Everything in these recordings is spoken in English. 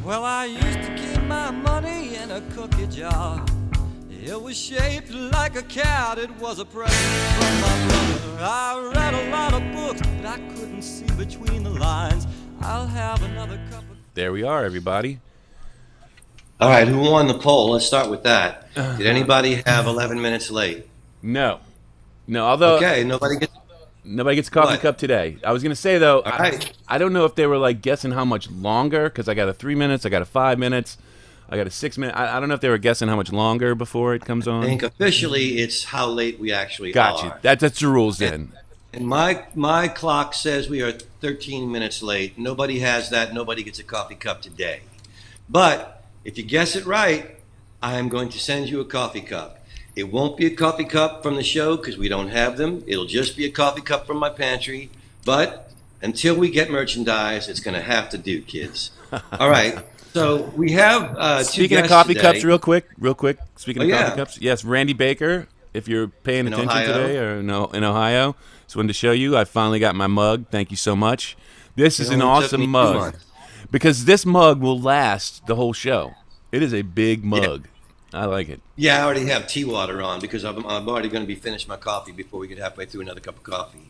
Well, I used to keep my money in a cookie jar. It was shaped like a cat, it was a present from my mother. I read a lot of books, but I couldn't see between the lines. I'll have another cup of... There we are, everybody. All right, who won the poll? Let's start with that. Did anybody have 11 minutes late? No. Although Okay, nobody gets a coffee What? cup today. I was gonna say though, All right. I don't know if they were like guessing how much longer, because I got a 3 minutes, I got a 5 minutes, I got a 6 minute. I don't know if they were guessing how much longer before it comes on. I think officially it's how late we actually Got are. you. That's the rules then. And my clock says we are 13 minutes late. Nobody has that. Nobody gets a coffee cup today. But if you guess it right, I am going to send you a coffee cup. It won't be a coffee cup from the show because we don't have them. It'll just be a coffee cup from my pantry. But until we get merchandise, it's going to have to do, kids. All right. So we have Speaking two of guests coffee today. cups, real quick. Speaking of Oh, yeah. coffee cups, yes, Randy Baker. If you're paying In attention Ohio. today, or no, in Ohio, just wanted to show you. I finally got my mug. Thank you so much. This is an only took awesome me 2 mug months. because this mug will last the whole show. It is a big mug. I like it. Yeah, I already have tea water on because I'm already going to be finished my coffee before we get halfway through another cup of coffee.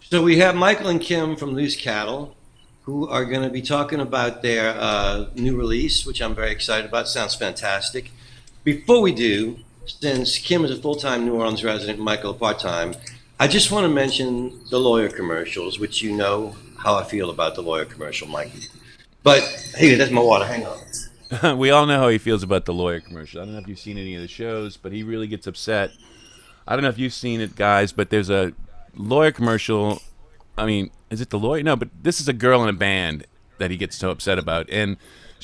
So we have Michael and Kim from Loose Cattle, who are going to be talking about their new release, which I'm very excited about. Sounds fantastic. Before we do, since Kim is a full-time New Orleans resident, Michael a part-time, I just want to mention the lawyer commercials, which you know how I feel about the lawyer commercial, Mikey. But hey, that's my water. Hang on. We all know how he feels about the lawyer commercial. I don't know if you've seen any of the shows, but he really gets upset. I don't know if you've seen it, guys, but there's a lawyer commercial. I mean, is it the lawyer? No, but this is a girl in a band that he gets so upset about. And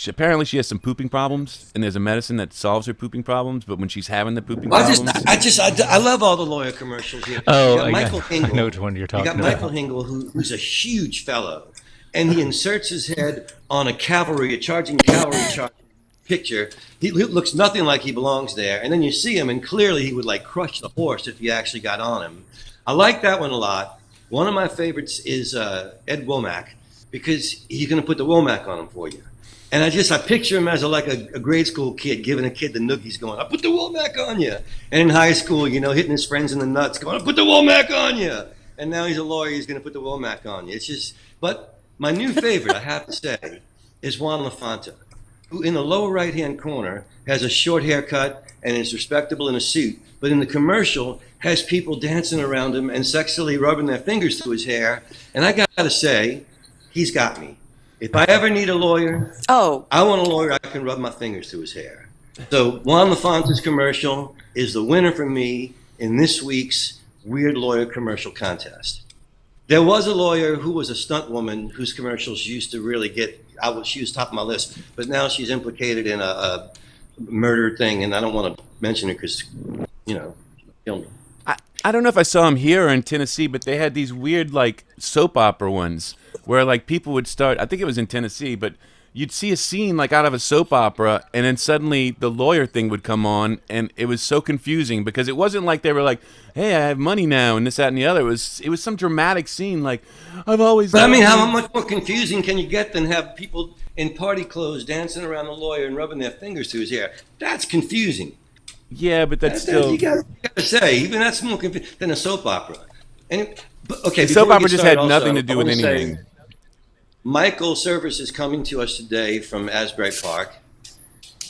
apparently she has some pooping problems, and there's a medicine that solves her pooping problems, but when she's having the pooping problems... I love all the lawyer commercials here. Oh, You got I Michael got- Hingle. I know which one you're talking You got about. Michael Hingle, who's a huge fellow, and he inserts his head on a charging cavalry picture. He looks nothing like he belongs there, and then you see him, and clearly he would like crush the horse if he actually got on him. I like that one a lot. One of my favorites is Ed Womack, because he's going to put the Womack on him for you. And I picture him as a grade school kid giving a kid the noogies going, I put the Womack on you. And in high school, hitting his friends in the nuts going, I put the Womack on you. And now he's a lawyer, he's going to put the Womack on you. It's just, but my new favorite, I have to say, is Juan LaFonta, who in the lower right-hand corner has a short haircut and is respectable in a suit, but in the commercial has people dancing around him and sexually rubbing their fingers through his hair. And I got to say, he's got me. If I ever need a lawyer, I want a lawyer I can rub my fingers through his hair. So Juan LaFonta's commercial is the winner for me in this week's Weird Lawyer Commercial Contest. There was a lawyer who was a stunt woman whose commercials used to really she was top of my list, but now she's implicated in a murder thing, and I don't want to mention it because, kill me. I don't know if I saw him here or in Tennessee, but they had these weird, like, soap opera ones where, like, people would start, I think it was in Tennessee, but you'd see a scene, like, out of a soap opera, and then suddenly the lawyer thing would come on, and it was so confusing because it wasn't like they were like, hey, I have money now, and this, that, and the other. It was some dramatic scene, like, I've always... But I mean, how much more confusing can you get than have people in party clothes dancing around the lawyer and rubbing their fingers through his hair? That's confusing. Yeah, but that's still... You got to say, even that's more confusing than a soap opera. Okay, the soap before we opera get just started had nothing also, to do I with wanna say, anything. Michael Service is coming to us today from Asbury Park,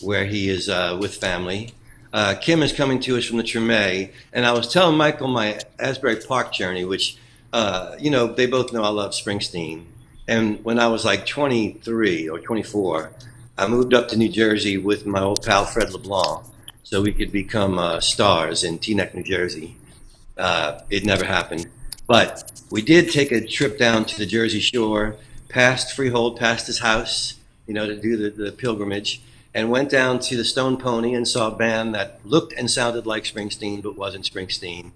where he is with family. Kim is coming to us from the Tremé, and I was telling Michael my Asbury Park journey, which, they both know I love Springsteen. And when I was like 23 or 24, I moved up to New Jersey with my old pal Fred LeBlanc so we could become stars in Teaneck, New Jersey. It never happened. But we did take a trip down to the Jersey Shore, past Freehold, past his house, to do the pilgrimage, and went down to the Stone Pony and saw a band that looked and sounded like Springsteen, but wasn't Springsteen.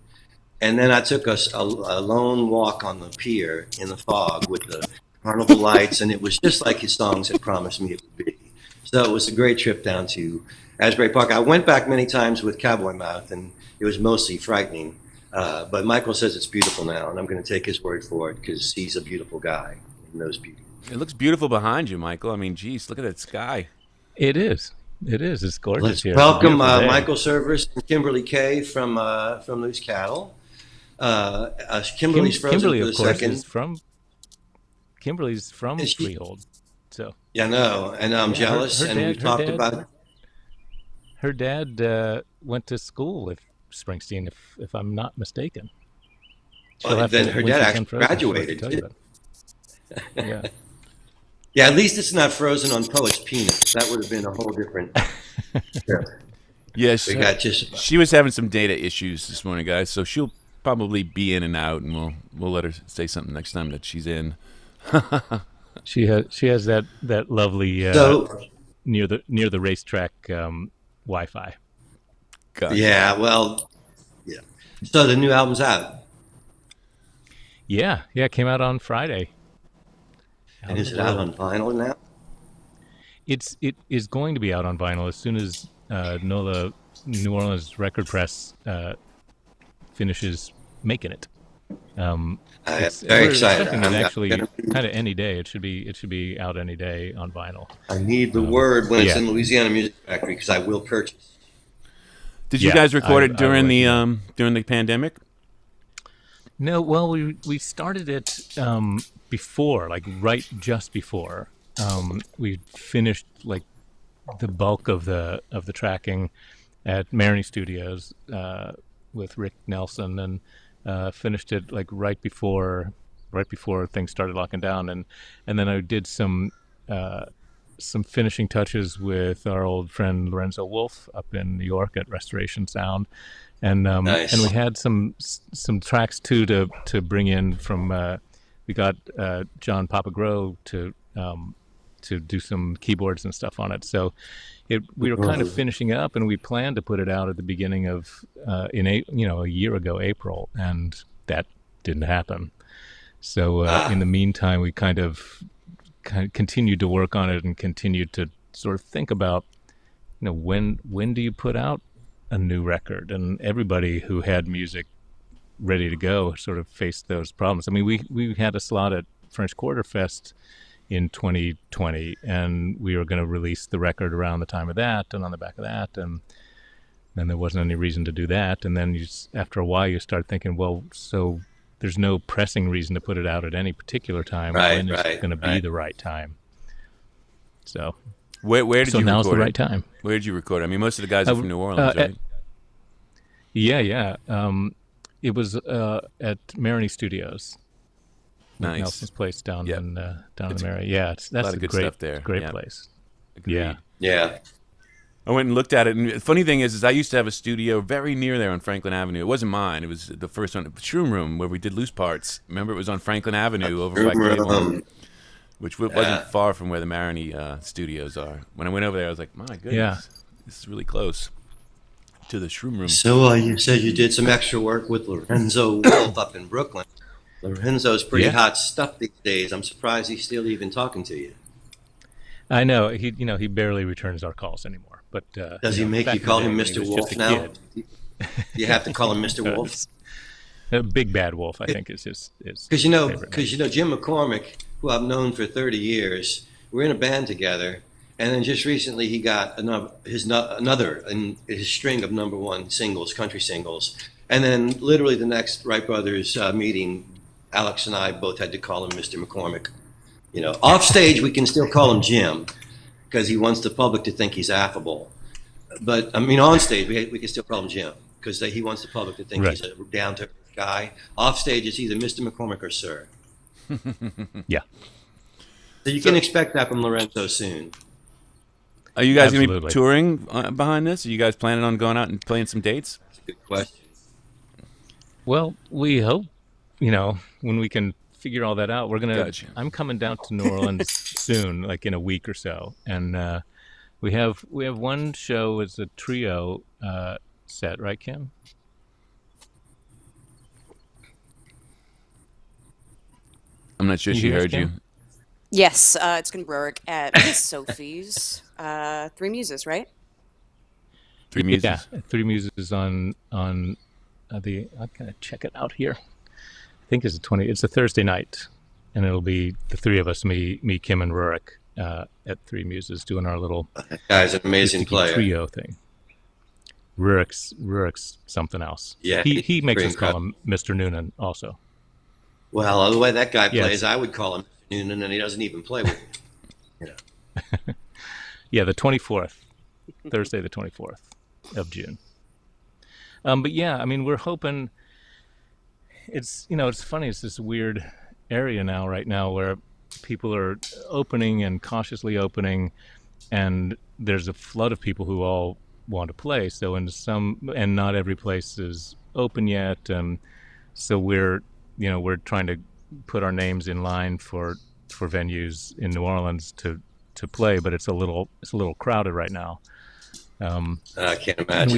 And then I took us a lone walk on the pier in the fog with the Carnival Lights, and it was just like his songs had promised me it would be. So it was a great trip down to Asbury Park. I went back many times with Cowboy Mouth, and it was mostly frightening. But Michael says it's beautiful now, and I'm going to take his word for it because he's a beautiful guy and knows beauty. It looks beautiful behind you, Michael. I mean, geez, look at that sky. It is. It is. It's gorgeous Let's here. welcome It's a beautiful day. Michael Service and Kimberly Kay from Loose Cattle. Kimberly's frozen Kimberly, for the of course, second. is from. Kimberly's from Is she? Freehold, so Yeah, no, and I'm jealous. her And we dad- her talked dad- about her dad went to school with Springsteen, if I'm not mistaken. She'll have then to- her when dad she's actually unfrozen, she'll have to graduated, tell you too. about it. Yeah. Yeah, at least it's not frozen on Poet's penis. That would have been a whole different trip. Yes, We got just she was having some data issues this morning, guys. So she'll probably be in and out, and we'll let her say something next time that she's in. She has that lovely so. near the racetrack Wi-Fi. Gotcha. Yeah, well, yeah. So the new album's out, Yeah, it came out on Friday. and is it out on vinyl now? It is going to be out on vinyl as soon as NOLA New Orleans Record Press finishes making it. I'm It's- very we're excited. expecting it actually gonna- kind of any day. It should be out any day on vinyl. I need the word when it's yeah. in Louisiana Music Factory because I will purchase. Did you Yeah, guys record it I during would, during the pandemic? No, well, we started it before, like just before. We finished like the bulk of the tracking at Maroney Studios with Rick Nelson, and finished it like right before things started locking down, and then I did some finishing touches with our old friend Lorenzo Wolf up in New York at Restoration Sound, and Nice. and we had some tracks too to bring in from. We got John Papagro to do some keyboards and stuff on it. So we were kind of finishing up, and we planned to put it out at the beginning of a year ago, April, and that didn't happen. So in the meantime, we kind of continued to work on it and continued to sort of think about, when do you put out a new record? And everybody who had music ready to go sort of faced those problems. I mean, we had a slot at French Quarter Fest in 2020, and we were going to release the record around the time of that and on the back of that, and then there wasn't any reason to do that. And then after a while you start thinking, well, so there's no pressing reason to put it out at any particular time. When is it going to be the right time? So Where did you now's record the it? right time. Where did you record it? I mean, most of the guys are from New Orleans, right? Yeah. It was at Maroney Studios. Nice. Nelson's place down Yep. in the Mary. Yeah, that's lot of a good great stuff there. Great Yeah. place. Agreed. Yeah. Yeah. I went and looked at it, and the funny thing is I used to have a studio very near there on Franklin Avenue. It wasn't mine; it was the first one, Shroom Room, where we did loose parts. Remember, it was on Franklin Avenue over by Claiborne, which wasn't far from where the Maroney studios are. When I went over there, I was like, "My goodness, Yeah. this is really close to the Shroom Room." So you said you did some extra work with Lorenzo Wolf up in Brooklyn. Lorenzo's pretty Yeah. hot stuff these days. I'm surprised he's still even talking to you. I know he barely returns our calls anymore. But Does he make back you in call the him day when he Mr. was Wolf just a now? kid. You have to call him Mr. Wolf? Big Bad Wolf, I think, is his. Because favorite name. Jim McCormick, who I've known for 30 years, we're in a band together, and then just recently he got another in his string of number one singles, country singles, and then literally the next Wright Brothers meeting, Alex and I both had to call him Mr. McCormick. Off stage we can still call him Jim because he wants the public to think he's affable, but I mean on stage we can still call him Jim because he wants the public to think he's a down to earth guy. Off stage it's either Mr. McCormick or Sir. Yeah. So you can expect that from Lorenzo soon. Are you guys going to be Absolutely. touring behind this? Are you guys planning on going out and playing some dates? That's a good question. Well, we hope, when we can figure all that out, we're gonna. Gotcha. I'm coming down to New Orleans soon, like in a week or so, and we have one show as a trio set, right, Kim? I'm not sure Can you she hear us, heard you. Kim? Yes, it's going to Berwick at Miss Sophie's. Three Muses, right? Three Yeah, Muses. Three Muses on the. I'm gonna check it out here. I think it's a 20. It's a Thursday night, and it'll be the three of us, me, Kim, and Rurik, at Three Muses, doing our little That guy's an amazing acoustic player. trio thing. Rurik's something else. Yeah, He makes pretty us call incredible. him Mr. Noonan also. Well, the way that guy Yes. plays, I would call him Noonan, and he doesn't even play with me. You know. Yeah, the 24th, Thursday the 24th of June. But yeah, I mean, we're hoping. It's funny. It's this weird area right now, where people are opening and cautiously opening, and there's a flood of people who all want to play. So and not every place is open yet, and so we're trying to put our names in line for venues in New Orleans to play, but it's a little crowded right now. I can't And imagine.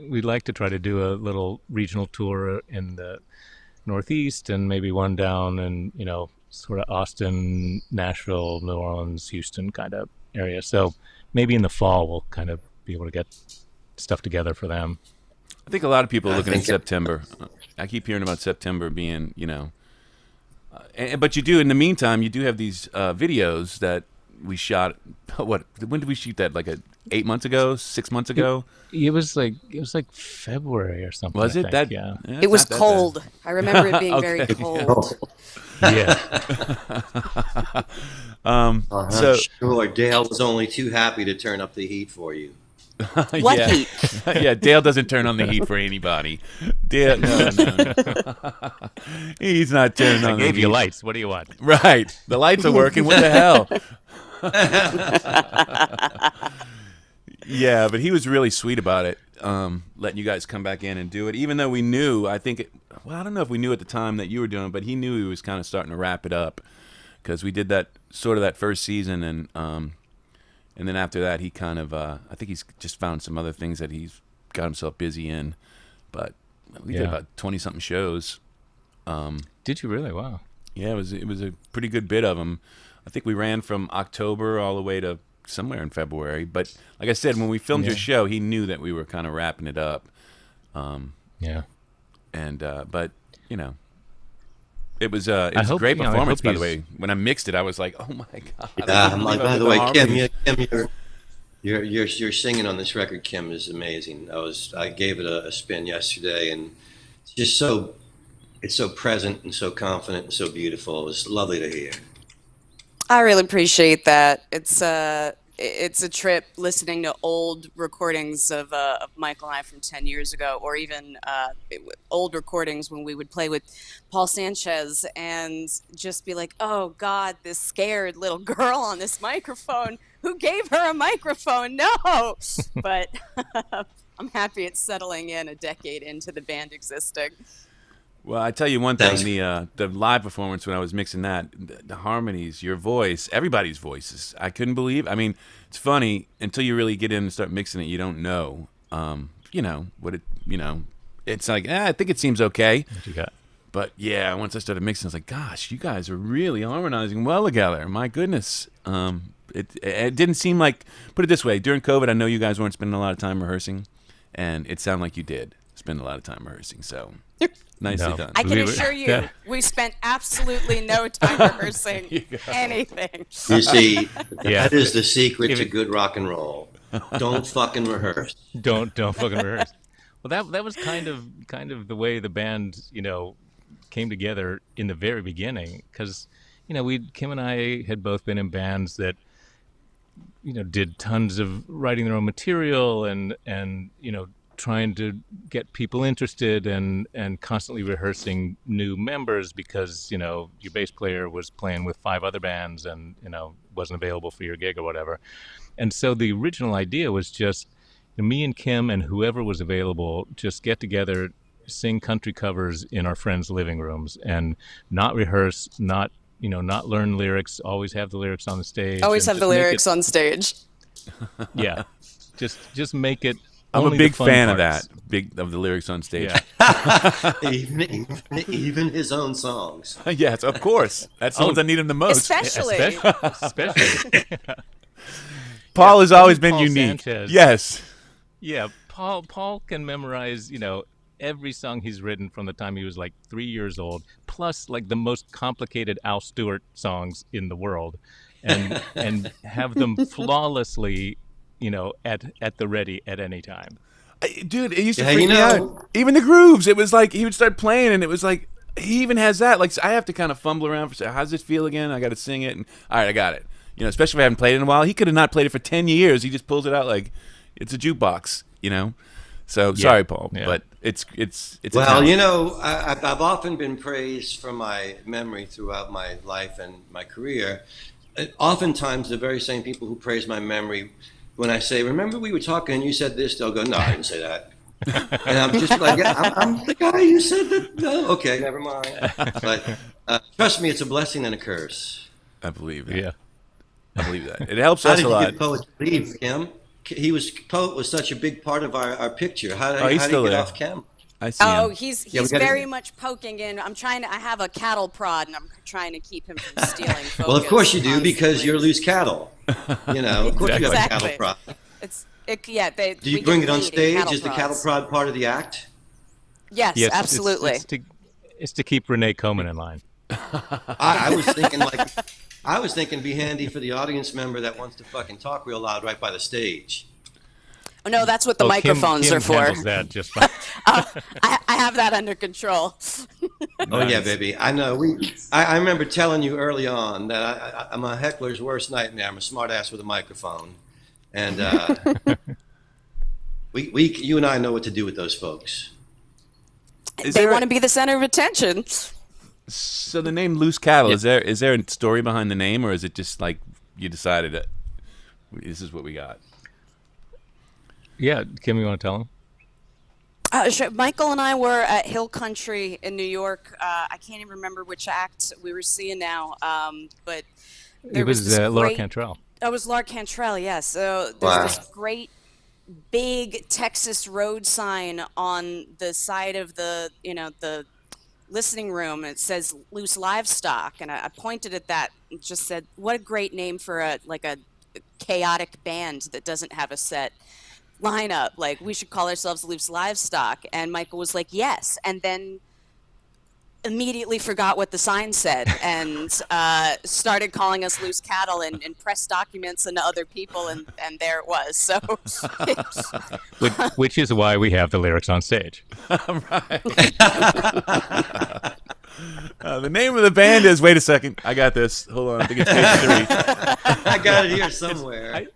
we'd like to try to do a little regional tour in the Northeast, and maybe one down in sort of Austin, Nashville, New Orleans, Houston kind of area. So maybe in the fall we'll kind of be able to get stuff together for them. I think a lot of people are I looking at think September. I keep hearing about September being, but you do in the meantime. You do have these videos that we shot. What? When did we shoot that? Like 8 months ago, 6 months ago? It was like February or something. Was I it think, that? Yeah. Yeah, It it's was not that bad. cold. I remember it being very Okay. cold. Yeah. I'm So sure Dale was only too happy to turn up the heat for you. What yeah, heat? yeah. Dale doesn't turn on the heat for anybody. Dale, no. He's not turning I on the gave you heat. lights. What do you want? Right, the lights are working. What the hell? Yeah, but he was really sweet about it, letting you guys come back in and do it. Even though we knew, I don't know if we knew at the time that you were doing it, but he knew he was kind of starting to wrap it up, because we did that first season, and then after that he kind of, I think he's just found some other things that he's got himself busy in, but we did Yeah. about 20-something shows. Did you really? Wow. Yeah, it was a pretty good bit of them. I think we ran from October all the way to somewhere in February. But like I said, when we filmed your Yeah. show, he knew that we were kind of wrapping it up. Yeah. But it was a hope- great I performance. hope By the he's- way, when I mixed it, I was like, oh my god! I Yeah, couldn't believe by it the with way, Kim, harmonies. your singing on this record, Kim, is amazing. I gave it a spin yesterday, and it's so present and so confident and so beautiful. It was lovely to hear. I really appreciate that. It's a trip listening to old recordings of Michael and I from 10 years ago, or even old recordings when we would play with Paul Sanchez, and just be like, oh God, this scared little girl on this microphone. Who gave her a microphone? No! But I'm happy it's settling in a decade into the band existing. Well, I tell you one thing: Thanks. the live performance when I was mixing that, the harmonies, your voice, everybody's voices. I couldn't believe. I mean, it's funny until you really get in and start mixing it. You don't know, what it. It's like I think it seems okay, What you got? but yeah, once I started mixing, I was like, gosh, you guys are really harmonizing well together. My goodness. It didn't seem like. Put it this way: during COVID, I know you guys weren't spending a lot of time rehearsing, and it sounded like you did spend a lot of time rehearsing. So. Nicely No. done. I can We were- assure you, Yeah. we spent absolutely no time rehearsing anything. You see, Yeah. that is the secret If to it- good rock and roll. Don't fucking rehearse. Don't fucking rehearse. Well, that was kind of the way the band came together in the very beginning, because Kim and I had both been in bands that did tons of writing their own material, and trying to get people interested, and constantly rehearsing new members, because your bass player was playing with 5 other bands, and wasn't available for your gig or whatever. And so the original idea was just me and Kim and whoever was available just get together, sing country covers in our friends' living rooms, and not rehearse, not learn lyrics, always have the lyrics on the stage. Always and have the just make lyrics on stage. Yeah, just make it I'm a only the big fun fan of parts. that. Big of the lyrics on stage. Yeah. Even his own songs. Yes, of course. That's the ones that need him the most. Especially. Especially. Paul has only always been Paul unique. Sanchez. Yes. Yeah, Paul can memorize, every song he's written from the time he was like 3 years old, plus like the most complicated Al Stewart songs in the world, and have them flawlessly, at the ready at any time. Dude, it used to Yeah, freak you me know- out. Even the grooves, it was like he would start playing, and it was like he even has that. Like I have to kind of fumble around for how does this feel again? I got to sing it, and all right, I got it. Especially if I haven't played it in a while. He could have not played it for 10 years. He just pulls it out like it's a jukebox. So sorry, Paul, Yeah. but it's a Well, talent. I've often been praised for my memory throughout my life and my career. Oftentimes, the very same people who praise my memory, when I say, "Remember we were talking and you said this," they'll go, "No, I didn't say that." And I'm just like, yeah, I'm the guy who said that. No, okay, never mind. But trust me, it's a blessing and a curse. I believe that. Yeah. I believe that. It helps How us did a you lot. get poet to leave, Kim? Poet was such a big part of our picture. How Oh, did he's he still get there. off camera? I see Oh, him. he's Yeah, we gotta- very much poking in. I have a cattle prod, and I'm trying to keep him from stealing focus. Well, of course you do, because constantly. you're loose cattle. Of course you have a cattle Exactly. prod. Do Do you bring it on stage? Is the cattle prod part of the act? Yes, Yes, absolutely. It's to keep Renee Coman in line. I was thinking be handy for the audience member that wants to fucking talk real loud right by the stage. Oh, no, that's what the Kim microphones are for. handles that just fine. I have that under control. Oh yeah, baby. I know. I remember telling you early on that I'm a heckler's worst nightmare. I'm a smart ass with a microphone, and you and I know what to do with those folks. They want to be the center of attention. So the name Loose Cattle, is there a story behind the name, or is it just like you decided that this is what we got? Yeah, Kim, you want to tell him? Sure. Michael and I were at Hill Country in New York. I can't even remember which act we were seeing now, but there It was this Laura great- Cantrell. Oh, it was Laura Cantrell, yes. So there's Wow. this great big Texas road sign on the side of the listening room. It says Loose Livestock, and I pointed at that and just said, "What a great name for a chaotic band that doesn't have a set lineup. Like, we should call ourselves Loose Livestock." And Michael was like, "Yes," and then immediately forgot what the sign said and started calling us Loose Cattle in press documents and to other people, and there it was. So Which is why we have the lyrics on stage. The name of the band is. Wait a second, I got this. Hold on, I think it's page 3. I got it here somewhere.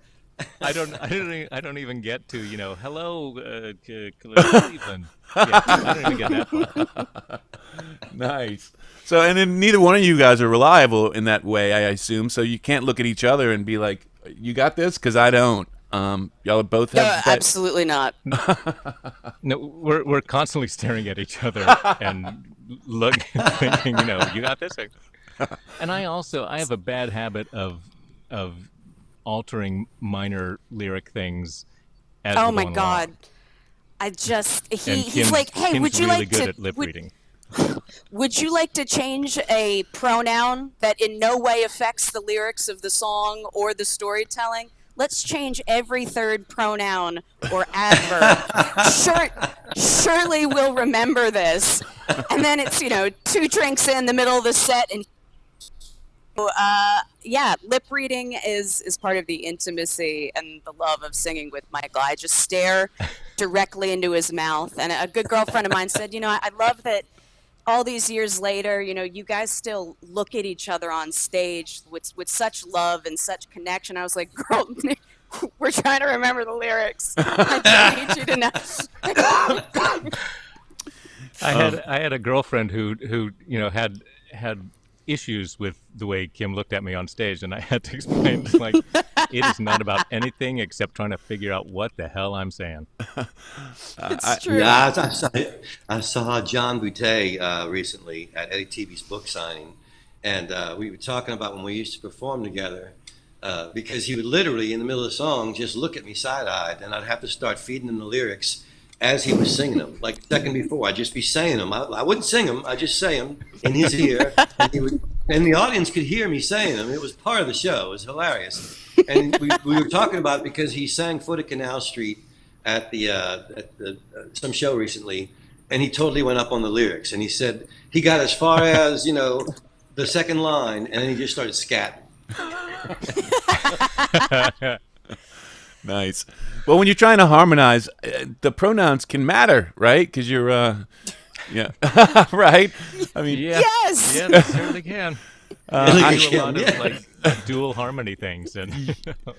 I don't even get to hello Cleveland. Yeah, I don't even get that far. Nice. So, and then neither one of you guys are reliable in that way, I assume. So you can't look at each other and be like, "You got this," because I don't. Y'all both have. absolutely not. No, we're constantly staring at each other and thinking, you got this. And I have a bad habit of altering minor lyric things as Oh we're my going God. along. He's Kim's, like, "Hey, Kim's would you really like good to at lip reading. Would you like to change a pronoun that in no way affects the lyrics of the song or the storytelling? Let's change every third pronoun or adverb. Surely we'll remember this." And then it's 2 drinks in the middle of the set, and lip reading is part of the intimacy and the love of singing with Michael. I just stare directly into his mouth. And a good girlfriend of mine said, I love that all these years later, you guys still look at each other on stage with such love and such connection. I was like, "Girl, we're trying to remember the lyrics. I don't need you to know." I had a girlfriend who had issues with the way Kim looked at me on stage, and I had to explain like it is not about anything except trying to figure out what the hell I'm saying. It's true. Yeah, I saw John Boutte recently at Eddie TV's book signing, and we were talking about when we used to perform together. because he would literally, in the middle of the song, just look at me side-eyed, and I'd have to start feeding him the lyrics as he was singing them. Like a second before, I'd just be saying them. I wouldn't sing them. I'd just say them in his ear, and the audience could hear me saying them. It was part of the show. It was hilarious. And we were talking about it because he sang "Foot of Canal Street" at some show recently, and he totally went up on the lyrics. And he said he got as far as the second line, and then he just started scatting. Nice. Well, when you're trying to harmonize, the pronouns can matter, right? Because you're, yeah, right. I mean, Yeah. Yes. Yeah, they certainly can. I do a lot of like dual harmony things, and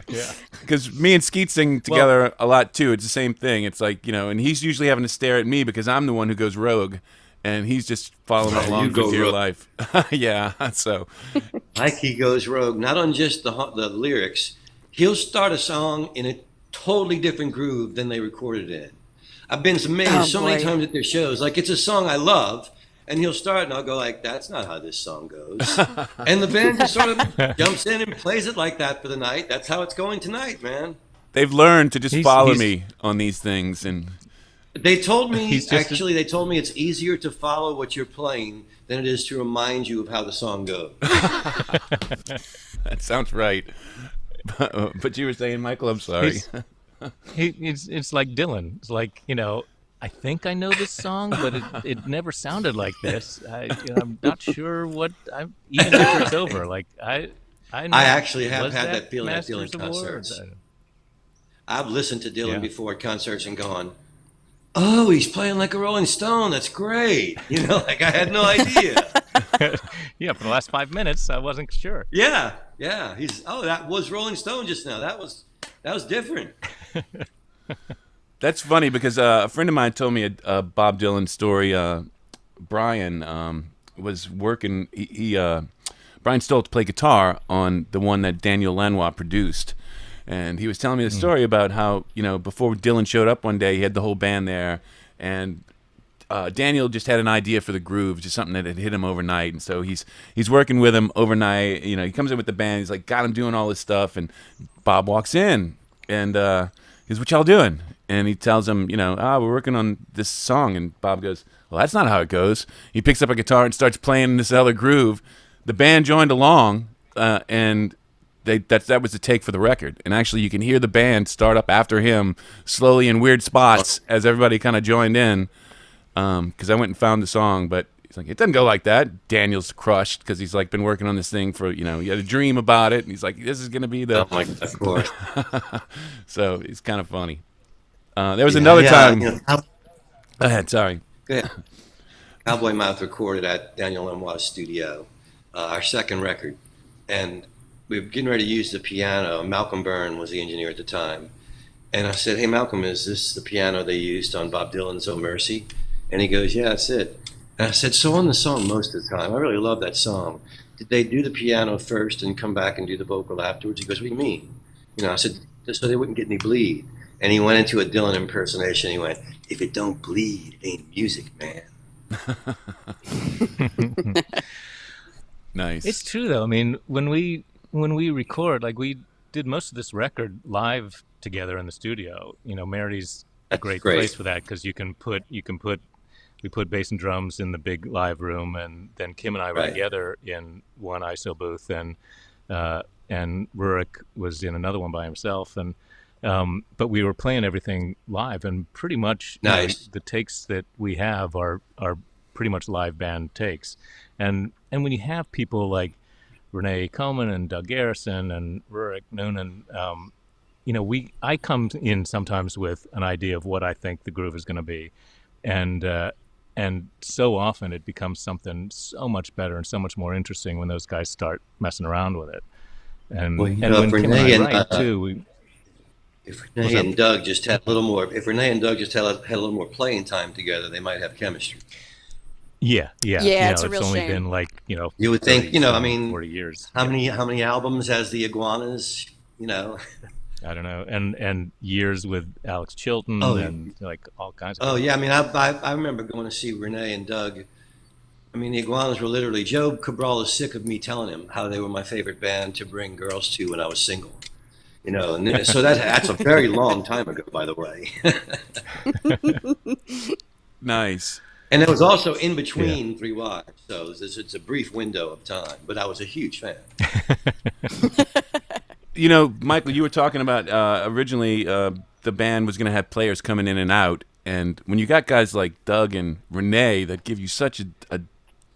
yeah. because me and Skeet sing together a lot too. It's the same thing. It's like, and he's usually having to stare at me because I'm the one who goes rogue, and he's just following along for dear life. Yeah, so Like he goes rogue, not on just the lyrics. He'll start a song in a totally different groove than they recorded it in. I've been amazed so many times at their shows. Like it's a song I love, and he'll start, and I'll go like, "That's not how this song goes," and the band just sort of jumps in and plays it like that for the night. That's how it's going tonight, man. they've learned to just follow me on these things, and They told me they told me it's easier to follow what you're playing than it is to remind you of how the song goes. that sounds right. But you were saying, Michael, I'm sorry. It's like Dylan. It's like, I think I know this song, but it never sounded like this. I'm not sure what even after it's over. Like I know, I actually have was had that feeling at Masters Dylan of War? concerts. I've listened to Dylan Yeah. before at concerts and gone, "Oh, he's playing like a Rolling Stone. That's great." Like I had no idea. Yeah, for the last 5 minutes, I wasn't sure. Yeah. That was Rolling Stone just now. That was different. That's funny because a friend of mine told me a Bob Dylan story. Brian was working. Brian Stoltz played guitar on the one that Daniel Lanois produced, and he was telling me the story about how before Dylan showed up one day, he had the whole band there, and Daniel just had an idea for the groove, just something that had hit him overnight, and so he's working with him overnight. He comes in with the band. He's like, got him doing all this stuff, and Bob walks in, and he goes, "What y'all doing?" And he tells him, we're working on this song. And Bob goes, "Well, that's not how it goes." He picks up a guitar and starts playing this other groove. The band joined along, and that was the take for the record. And actually, you can hear the band start up after him slowly in weird spots as everybody kind of joined in. Because I went and found the song, but he's like, it doesn't go like that. Daniel's crushed because he's like been working on this thing for, he had a dream about it, and he's like, this is going to be the. Oh my God, of course. So it's kind of funny. There was another time. Go ahead, sorry. Go ahead. Cowboy Mouth recorded at Daniel Lanois' studio, our second record, and we were getting ready to use the piano. Malcolm Byrne was the engineer at the time, and I said, "Hey, Malcolm, is this the piano they used on Bob Dylan's "Oh Mercy"? And he goes, "Yeah, that's it." And I said, "So on the song most of the time, I really love that song. Did they do the piano first and come back and do the vocal afterwards?" He goes, "What do you mean?" I said, "So they wouldn't get any bleed." And he went into a Dylan impersonation. He went, "If it don't bleed, it ain't music, man." Nice. It's true though. I mean, when we record, like we did most of this record live together in the studio. Mary's a great place for that because we put bass and drums in the big live room, and then Kim and I were together in one ISO booth, and Rurik was in another one by himself, and but we were playing everything live, and pretty much the takes that we have are pretty much live band takes, and when you have people like Renee Coleman and Doug Garrison and Rurik Noonan, I come in sometimes with an idea of what I think the groove is going to be, and so often it becomes something so much better and so much more interesting when those guys start messing around with it. And when Kim and I write too, if Renee and Doug just had a little more playing time together, they might have chemistry. Yeah. It's a real it's only shame. been like You would think, 40 years. How many albums has the Iguanas? I don't know, and years with Alex Chilton and like all kinds of. Oh yeah, I mean, I remember going to see Renee and Doug I mean, the Iguanas were literally, Joe Cabral is sick of me telling him how they were my favorite band to bring girls to when I was single. You know, and so that's a very long time ago, by the way. Nice. And it was also in Yeah. between Three Wives, so it's a brief window of time. But I was a huge fan. You know, Michael, you were talking about originally the band was going to have players coming in and out, and when you got guys like Doug and Renee that give you such a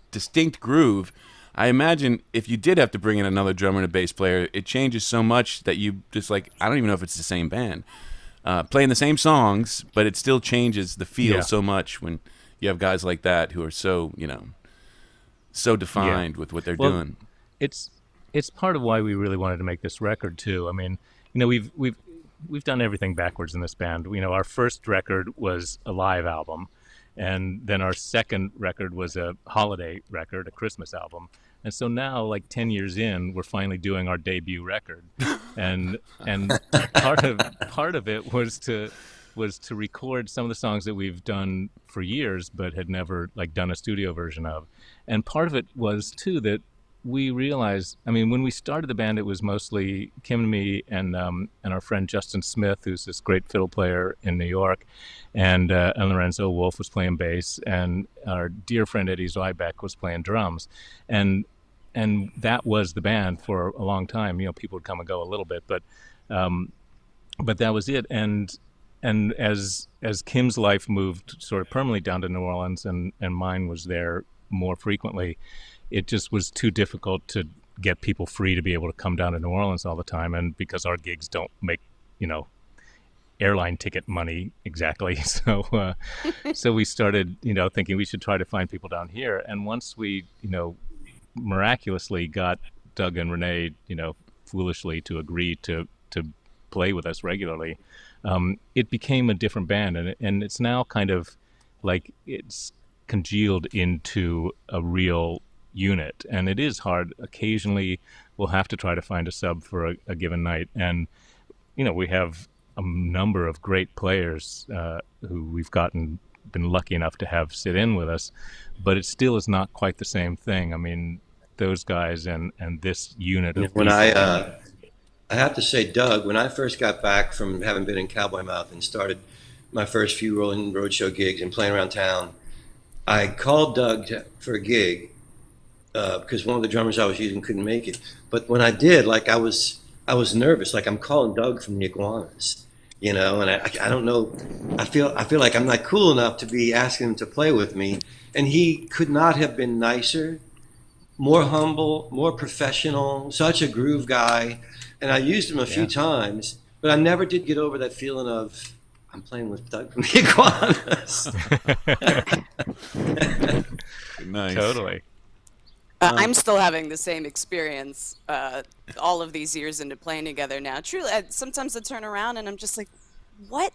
distinct groove, I imagine if you did have to bring in another drummer and a bass player, it changes so much that you just like, I don't even know if it's the same band. Playing the same songs, but it still changes the feel Yeah. so much when you have guys like that who are so, so defined with what they're Well, doing. It's part of why we really wanted to make this record too. I mean, we've done everything backwards in this band. You know, our first record was a live album, and then our second record was a holiday record, a Christmas album. And so now, like 10 years in, we're finally doing our debut record, and part of it was to record some of the songs that we've done for years but had never like done a studio version of. And part of it was too that we realized, I mean, when we started the band, it was mostly Kim and me and our friend Justin Smith, who's this great fiddle player in New York, and Lorenzo Wolf was playing bass, and our dear friend Eddie Zweibeck was playing drums, and that was the band for a long time. You know, people would come and go a little bit, but that was it. And as Kim's life moved sort of permanently down to New Orleans, and mine was there more frequently, it just was too difficult to get people free to be able to come down to New Orleans all the time. And because our gigs don't make, airline ticket money exactly. So, so we started, thinking we should try to find people down here. And once we, miraculously got Doug and Renee, foolishly to agree to play with us regularly, it became a different band. And it's now kind of like it's congealed into a real unit, and it is hard. Occasionally we'll have to try to find a sub for a given night, and we have a number of great players who we've been lucky enough to have sit in with us, but it still is not quite the same thing. I mean, those guys and this unit of When people. I have to say, Doug, when I first got back from having been in Cowboy Mouth and started my first few rolling roadshow gigs and playing around town, I called Doug for a gig because one of the drummers I was using couldn't make it. But when I did, like I was nervous. Like I'm calling Doug from the Iguanas, and I don't know. I feel like I'm not cool enough to be asking him to play with me. And he could not have been nicer, more humble, more professional. Such a groove guy. And I used him a few times, but I never did get over that feeling of I'm playing with Doug from the Iguanas. Nice. Totally. I'm still having the same experience all of these years into playing together now. Truly, sometimes I turn around and I'm just like, what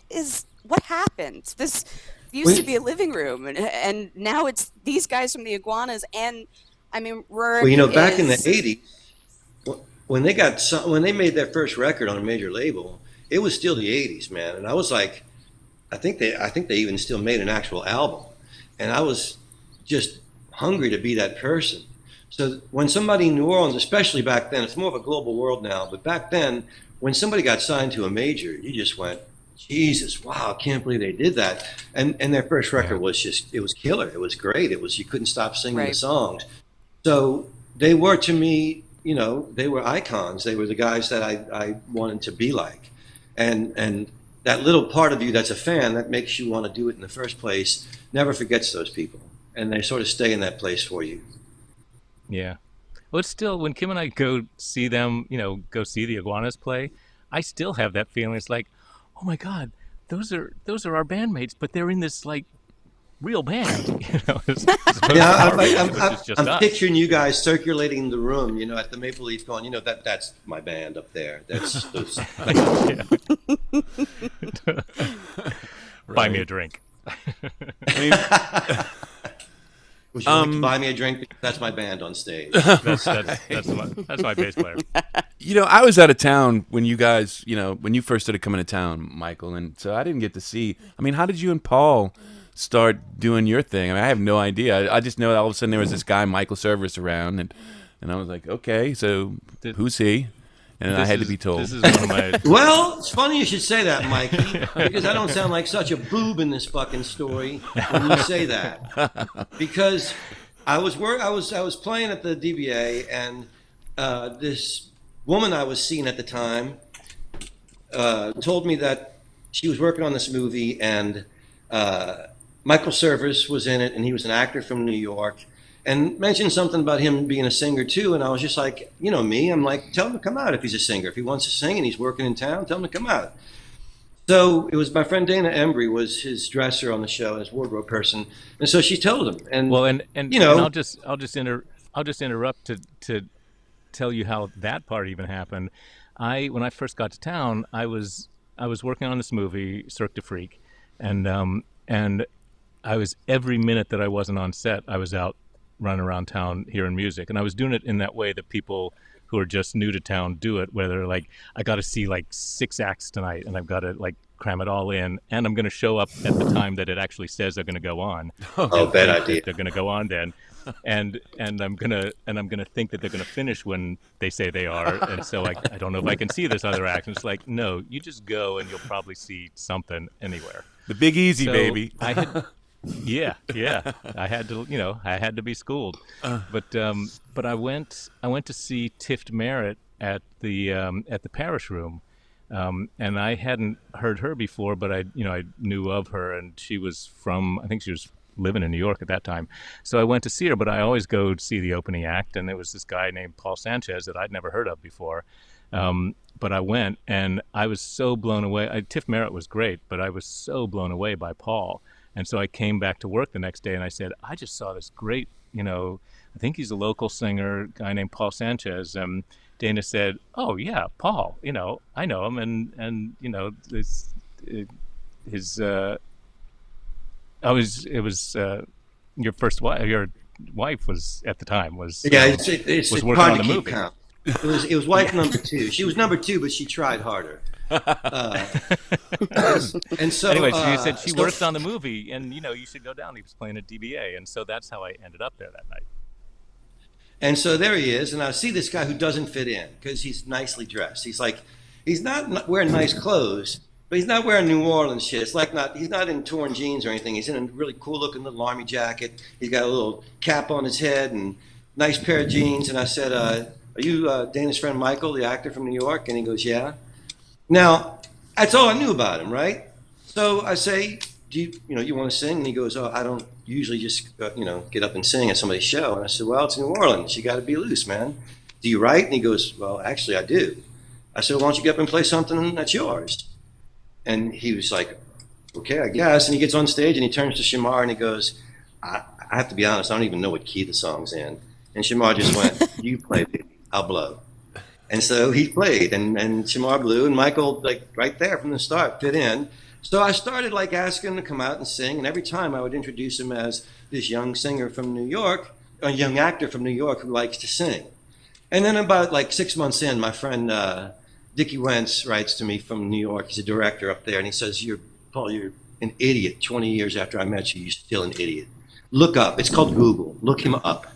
happened? This used to be a living room, and now it's these guys from the Iguanas. And I mean, Rourke Back in the '80s, when they made their first record on a major label, it was still the '80s, man. And I was like, I think they even still made an actual album, and I was just hungry to be that person. So when somebody in New Orleans, especially back then, it's more of a global world now, but back then, when somebody got signed to a major, you just went, Jesus, wow, I can't believe they did that. And their first record was it was killer. It was great. You couldn't stop singing the songs. So they were, to me, they were icons. They were the guys that I wanted to be like. And that little part of you that's a fan that makes you want to do it in the first place never forgets those people. And they sort of stay in that place for you. Yeah. Well, it's still, when Kim and I go see them, go see the Iguanas play, I still have that feeling. It's like, oh my God, those are our bandmates, but they're in this like real band. I'm picturing you guys circulating the room, at the Maple Leaf, going, that's my band up there. That's those. Buy me a drink. Would you like to buy me a drink? Because that's my band on stage. That's my bass player. I was out of town when you guys, when you first started coming to town, Michael, and so I didn't get to see. I mean, how did you and Paul start doing your thing? I mean, I have no idea. I just know that all of a sudden there was this guy, Michael Service, around, and I was like, okay, so who's he? And I had to be told. This is one of my. Well, it's funny you should say that, Mikey, because I don't sound like such a boob in this fucking story when you say that. Because I was playing at the DBA, and this woman I was seeing at the time told me that she was working on this movie, and Michael Service was in it, and he was an actor from New York, and mentioned something about him being a singer too. And I was just like, you know me, I'm like, tell him to come out if he's a singer. If he wants to sing and he's working in town, tell him to come out. So it was my friend Dana Embry was his dresser on the show, his wardrobe person, and so she told him. And Well, and you know, and I'll just interrupt to tell you how that part even happened. When I first got to town, I was working on this movie, Cirque du Freak, and I was, every minute that I wasn't on set, I was out running around town hearing music, and I was doing it in that way that people who are just new to town do it, where they're like, I got to see like 6 acts tonight, and I've got to like cram it all in, and I'm going to show up at the time that it actually says they're going to go on. oh, bad idea. They're going to go on then, and I'm gonna think that they're going to finish when they say they are, and so I don't know if I can see this other act. And it's like, no, you just go, and you'll probably see something anywhere. The Big Easy, So baby. I had, yeah. I had to be schooled. But I went to see Tift Merritt at the Parish Room, and I hadn't heard her before, but I knew of her, and she was I think she was living in New York at that time. So I went to see her, but I always go to see the opening act, and there was this guy named Paul Sanchez that I'd never heard of before. But I went, and I was so blown away. Tiff Merritt was great, but I was so blown away by Paul. And so I came back to work the next day, and I said, I just saw this great, I think he's a local singer, guy named Paul Sanchez. Dana said, oh, yeah, Paul, I know him. And your first wife, your wife was at the time was it's was working hard on to the keep movie. count. It was wife number 2. She was number 2, but she tried harder. And so Anyway, she said she worked on the movie, and you should go down. He was playing at DBA, and so that's how I ended up there that night. And so there he is, and I see this guy who doesn't fit in because he's nicely dressed. He's not wearing nice clothes, but he's not wearing New Orleans shit. He's not in torn jeans or anything. He's in a really cool looking little army jacket. He's got a little cap on his head and nice pair of jeans. And I said, are you Dana's friend Michael, the actor from New York? And he goes, yeah. Now, that's all I knew about him, right? So I say, do you want to sing? And he goes, oh, I don't usually just, get up and sing at somebody's show. And I said, well, it's New Orleans. You got to be loose, man. Do you write? And he goes, well, actually, I do. I said, well, why don't you get up and play something that's yours? And he was like, okay, I guess. And he gets on stage and he turns to Shamar and he goes, I have to be honest, I don't even know what key the song's in. And Shamar just went, you play, baby, I'll blow. And so he played, and Shamar blew, and Michael, right there from the start, fit in. So I started asking him to come out and sing, and every time I would introduce him as this young singer from New York, a young actor from New York who likes to sing. And then about 6 months in, my friend Dickie Wentz writes to me from New York. He's a director up there, and he says, Paul, you're an idiot. 20 years after I met you, you're still an idiot. Look up. It's called Google. Look him up.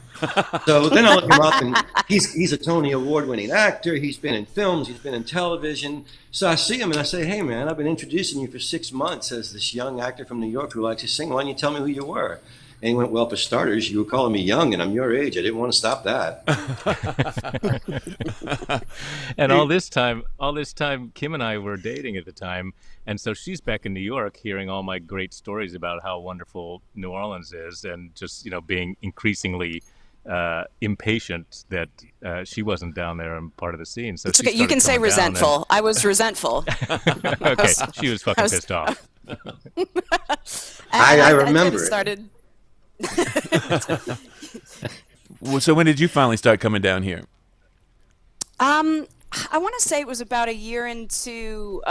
So then I look him up, and he's a Tony Award-winning actor. He's been in films. He's been in television. So I see him, and I say, hey, man, I've been introducing you for 6 months as this young actor from New York who likes to sing. Why don't you tell me who you were? And he went, well, for starters, you were calling me young, and I'm your age. I didn't want to stop that. And all this time, Kim and I were dating at the time, and so she's back in New York hearing all my great stories about how wonderful New Orleans is, and just, being increasingly impatient that she wasn't down there and part of the scene. So okay. You can say resentful. I was resentful. Okay, she was fucking pissed off. I remember it. Started. Well, so when did you finally start coming down here? I want to say it was about a year into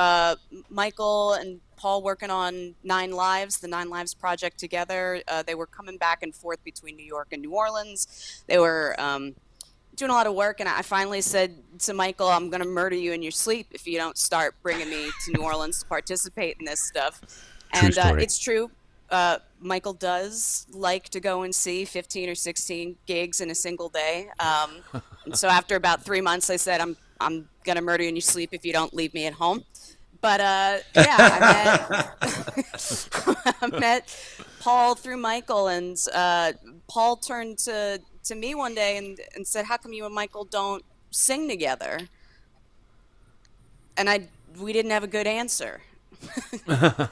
Michael and Paul working on the 9 Lives project together. They were coming back and forth between New York and New Orleans. They were doing a lot of work, and I finally said to Michael, I'm going to murder you in your sleep if you don't start bringing me to New Orleans to participate in this stuff. And story. it's true. Michael does like to go and see 15 or 16 gigs in a single day. And so after about 3 months, I said, I'm gonna murder you in your sleep if you don't leave me at home. But yeah, I met Paul through Michael, and Paul turned to me one day and said, "How come you and Michael don't sing together?" And we didn't have a good answer.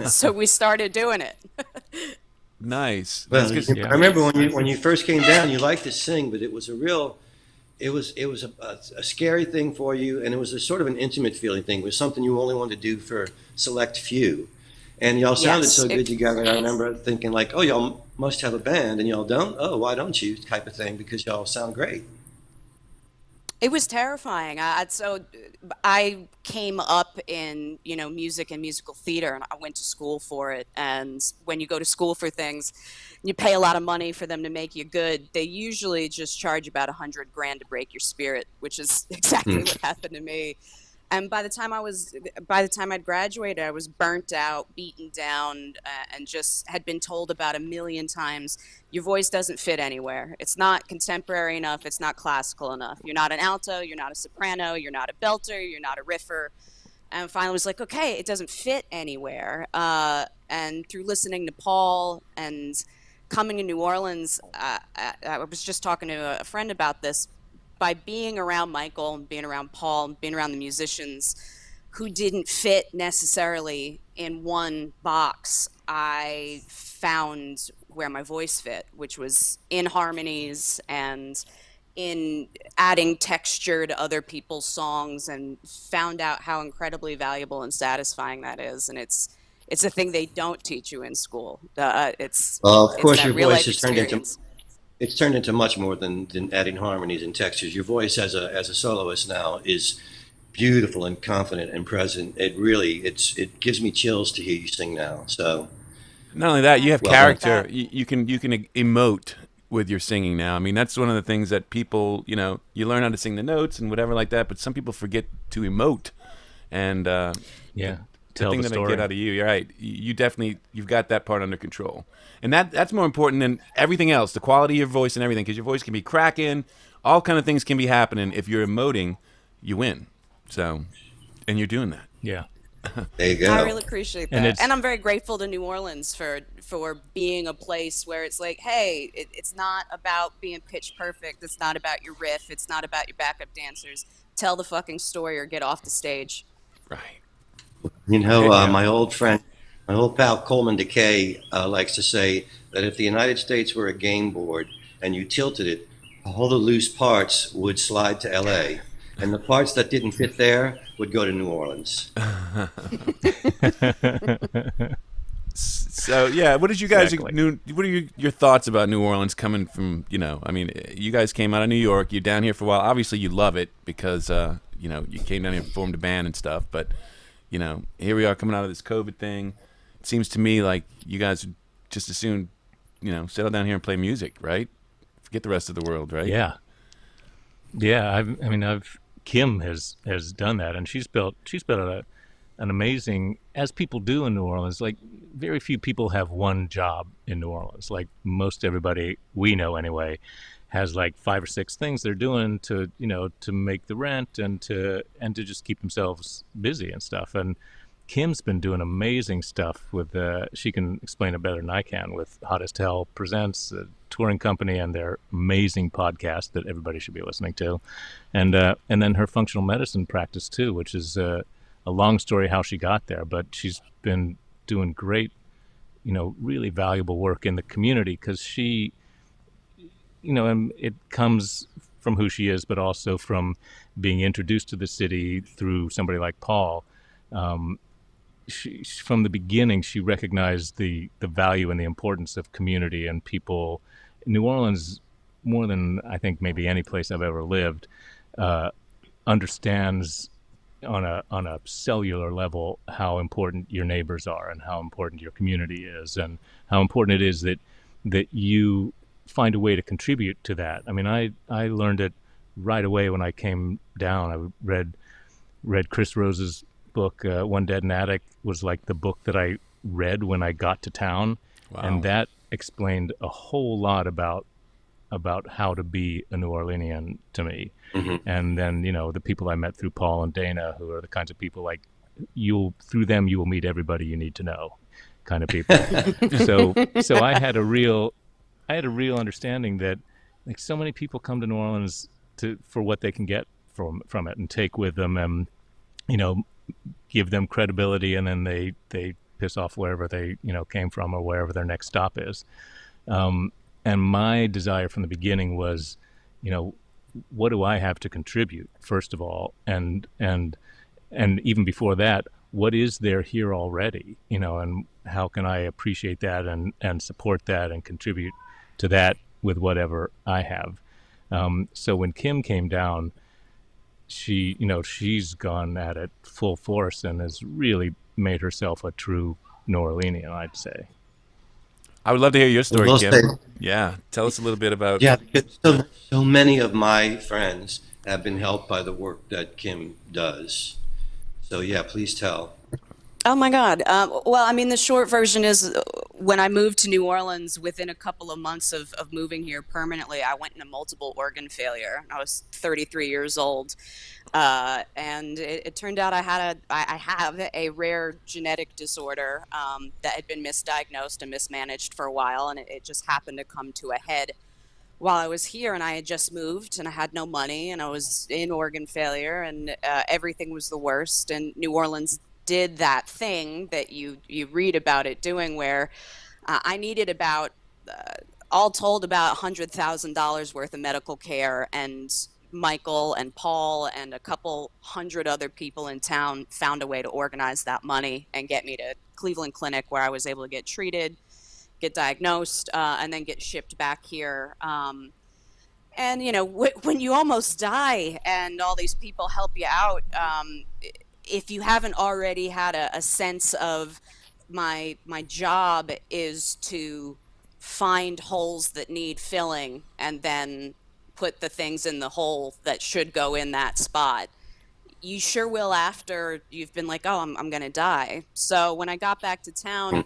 So we started doing it. Nice. Well, That's good. I remember when you first came down, you liked to sing, but it was a scary thing for you, and it was a sort of an intimate feeling thing. It was something you only wanted to do for select few, and y'all sounded Yes, so good together. I remember thinking like, oh, y'all must have a band, and y'all don't. Oh, why don't you? Type of thing, because y'all sound great. it was terrifying. So I came up in, music and musical theater, and I went to school for it. And when you go to school for things, you pay a lot of money for them to make you good. They usually just charge about 100 grand to break your spirit, which is exactly what happened to me. And by the time I'd graduated, I was burnt out, beaten down, and just had been told about a million times, your voice doesn't fit anywhere. It's not contemporary enough. It's not classical enough. You're not an alto. You're not a soprano. You're not a belter. You're not a riffer. And finally was like, okay, it doesn't fit anywhere. And through listening to Paul and coming to New Orleans, I was just talking to a friend about this. By being around Michael and being around Paul and being around the musicians who didn't fit necessarily in one box, I found where my voice fit, which was in harmonies and in adding texture to other people's songs, and found out how incredibly valuable and satisfying that is. And it's a thing they don't teach you in school. Well, of It's course, that your real voice life has turned into experience. it's turned into much more than adding harmonies and textures. Your voice as a soloist now is beautiful and confident and present. It gives me chills to hear you sing now. So Not only that, I you have well done. appreciate character. that. You can emote with your singing now. I mean, that's one of the things that people, you learn how to sing the notes and whatever like that, but some people forget to emote. And Yeah, the tell thing the that I get story. out of you, you're right. You've got that part under control, and that's more important than everything else. The quality of your voice and everything, because your voice can be cracking, all kind of things can be happening. If you're emoting, you win. So, and you're doing that. Yeah, There you I go. really appreciate and that, it's and I'm very grateful to New Orleans for being a place where it's like, hey, it's not about being pitch perfect. It's not about your riff. It's not about your backup dancers. Tell the fucking story or get off the stage. Right. You There know, you go. my old pal Coleman Decay likes to say that if the United States were a game board and you tilted it, all the loose parts would slide to L.A. and the parts that didn't fit there would go to New Orleans. So yeah, what did you guys exactly. what are your thoughts about New Orleans coming from, I mean, you guys came out of New York, you're down here for a while. Obviously you love it because you came down here and formed a band and stuff, but here we are coming out of this COVID thing. It seems to me like you guys would just as soon, settle down here and play music, right? Forget the rest of the world, right? Yeah, yeah. I've Kim has done that, and she's built an amazing, as people do in New Orleans. Like, very few people have one job in New Orleans. Like, most everybody we know anyway has like 5 or 6 things they're doing to make the rent and to just keep themselves busy and stuff. And Kim's been doing amazing stuff with she can explain it better than I can, with Hot as Hell Presents, a touring company, and their amazing podcast that everybody should be listening to, and then her functional medicine practice too, which is a long story how she got there, but she's been doing great, really valuable work in the community, because she, and it comes from who she is, but also from being introduced to the city through somebody like Paul. From the beginning, she recognized the value and the importance of community and people. New Orleans, more than I think maybe any place I've ever lived, understands on a cellular level how important your neighbors are and how important your community is, and how important it is that you find a way to contribute to that. I mean, I learned it right away when I came down. I read Chris Rose's book, One Dead and Attic, was like the book that I read when I got to town. And that explained a whole lot about how to be a New Orleanian to me. And then, the people I met through Paul and Dana, who are the kinds of people like through them, you will meet everybody you need to know kind of people. so I had a real understanding that like so many people come to New Orleans for what they can get from it and take with them and, give them credibility, and then they piss off wherever they, came from or wherever their next stop is. And my desire from the beginning was, what do I have to contribute, first of all? And even before that, what is there here already? And how can I appreciate that and support that and contribute to that with whatever I have? So when Kim came down, she's gone at it full force and has really made herself a true New Orleanian, I'd say. I would love to hear your story, Kim. Say, yeah, tell us a little bit about. Yeah, because so many of my friends have been helped by the work that Kim does. So yeah, please tell. Oh my God. Well, I mean, the short version is when I moved to New Orleans, within a couple of months of moving here permanently, I went into multiple organ failure. I was 33 years old. And it turned out I have a rare genetic disorder that had been misdiagnosed and mismanaged for a while. And it just happened to come to a head while I was here, and I had just moved and I had no money and I was in organ failure and everything was the worst. And New Orleans did that thing that you read about it doing, where I needed about, all told, about $100,000 worth of medical care, and Michael and Paul and a couple hundred other people in town found a way to organize that money and get me to Cleveland Clinic, where I was able to get treated, get diagnosed, and then get shipped back here. And, when you almost die and all these people help you out, if you haven't already had a sense of my job is to find holes that need filling and then put the things in the hole that should go in that spot, you sure will after you've been like, oh, I'm going to die. So when I got back to town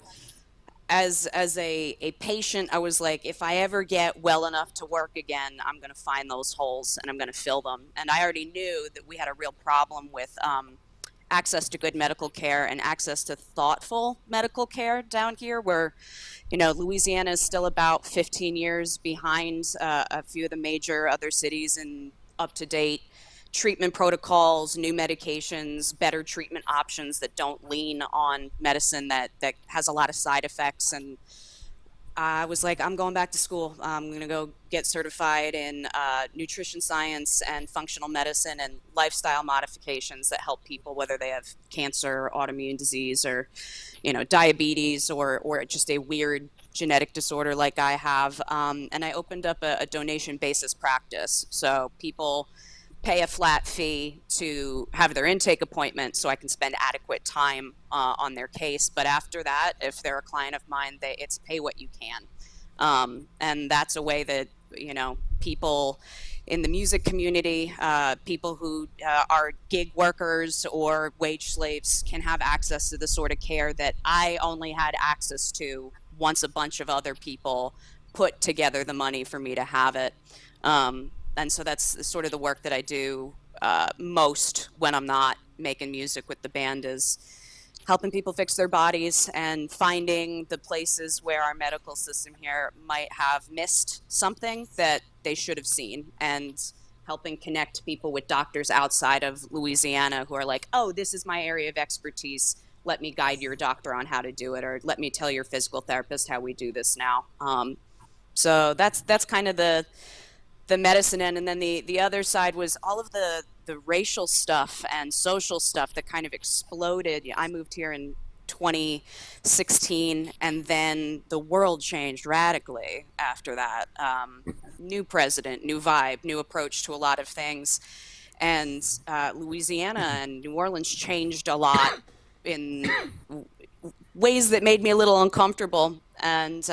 as a patient, I was like, if I ever get well enough to work again, I'm going to find those holes and I'm going to fill them. And I already knew that we had a real problem with access to good medical care and access to thoughtful medical care down here, where, Louisiana is still about 15 years behind a few of the major other cities in up-to-date treatment protocols, new medications, better treatment options that don't lean on medicine that has a lot of side effects. And I was like, I'm going back to school. I'm going to go get certified in nutrition science and functional medicine and lifestyle modifications that help people, whether they have cancer, autoimmune disease, or, diabetes, or just a weird genetic disorder like I have. And I opened up a donation basis practice. So people pay a flat fee to have their intake appointment so I can spend adequate time on their case. But after that, if they're a client of mine, it's pay what you can. And that's a way that, people in the music community, people who are gig workers or wage slaves can have access to the sort of care that I only had access to once a bunch of other people put together the money for me to have it. And so that's sort of the work that I do most when I'm not making music with the band, is helping people fix their bodies and finding the places where our medical system here might have missed something that they should have seen, and helping connect people with doctors outside of Louisiana who are like, oh, this is my area of expertise. Let me guide your doctor on how to do it, or let me tell your physical therapist how we do this now. So that's kind of the medicine end. And then the other side was all of the racial stuff and social stuff that kind of exploded. I moved here in 2016, and then the world changed radically after that. New president, new vibe, new approach to a lot of things. And Louisiana and New Orleans changed a lot in ways that made me a little uncomfortable. And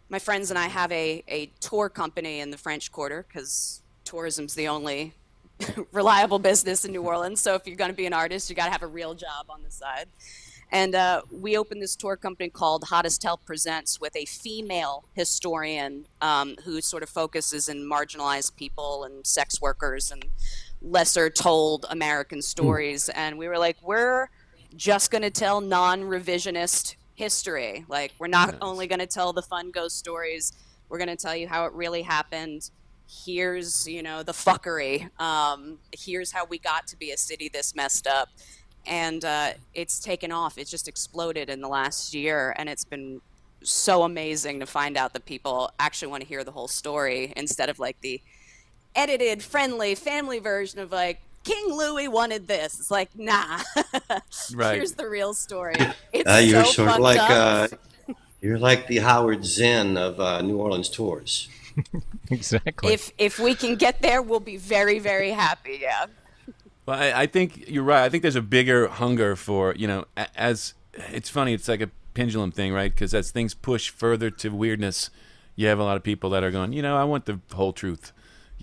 my friends and I have a tour company in the French Quarter, because tourism's the only reliable business in New Orleans. So if you're going to be an artist, you got to have a real job on the side. And we opened this tour company called Hottest Hell Presents with a female historian who sort of focuses in marginalized people and sex workers and lesser told American stories. And we were like, we're just going to tell non-revisionist history. Like, we're not only going to tell the fun ghost stories, we're going to tell you how it really happened. Here's, the fuckery. Here's how we got to be a city this messed up. And it's taken off. It's just exploded in the last year. And it's been so amazing to find out that people actually want to hear the whole story instead of like the edited, friendly, family version of like, King Louis wanted this. It's like, nah. Right. Here's the real story. It's You're so sort of fucked like up. you're like the Howard Zinn of New Orleans tours. Exactly. If we can get there, we'll be very, very happy. Yeah. Well, I think you're right. I think there's a bigger hunger for, as it's funny, it's like a pendulum thing, right? Because as things push further to weirdness, you have a lot of people that are going, I want the whole truth.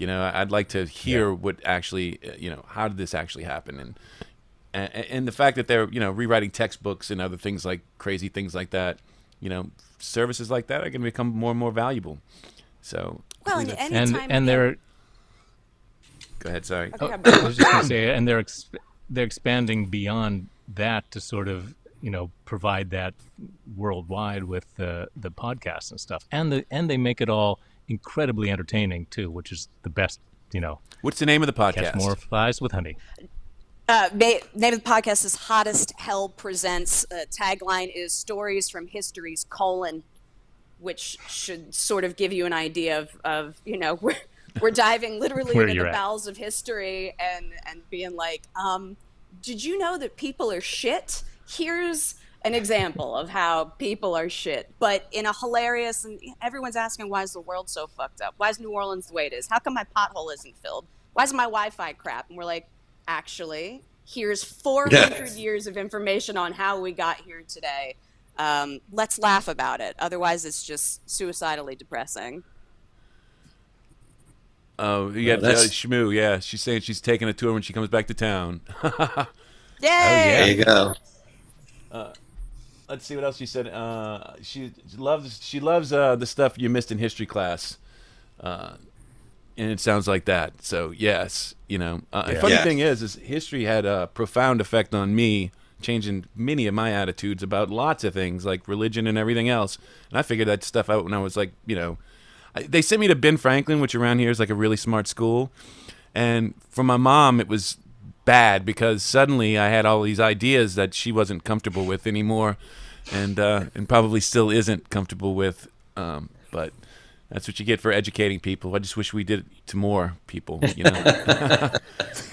I'd like to hear what actually, how did this actually happen? And the fact that they're, rewriting textbooks and other things like crazy things like that, services like that are going to become more and more valuable. So, Well, and they're. Go ahead. Sorry. I was just going to say, and they're expanding beyond that to sort of provide that worldwide with the podcasts and stuff, and they make it all incredibly entertaining too, which is the best. What's the name of the podcast? Catch more flies with honey. Name of the podcast is Hottest Hell Presents. Tagline is Stories from History's : which should sort of give you an idea of we're diving literally Where into you're the at. bowels of history and being like, did you know that people are shit? Here's an example of how people are shit, but in a hilarious, and everyone's asking, why is the world so fucked up? Why is New Orleans the way it is? How come my pothole isn't filled? Why is my Wi-Fi crap? And we're like, actually, here's 400 years of information on how we got here today. Let's laugh about it. Otherwise, it's just suicidally depressing. Oh, you got Shmoo. Yeah, she's saying she's taking a tour when she comes back to town. Yay! There you go. Let's see what else she said. She loves the stuff you missed in history class, and it sounds like that. So yes, Funny thing is history had a profound effect on me, changing many of my attitudes about lots of things like religion and everything else. And I figured that stuff out when I was like, they sent me to Ben Franklin, which around here is like a really smart school. And for my mom, it was bad because suddenly I had all these ideas that she wasn't comfortable with anymore, and probably still isn't comfortable with. But that's what you get for educating people. I just wish we did it to more people.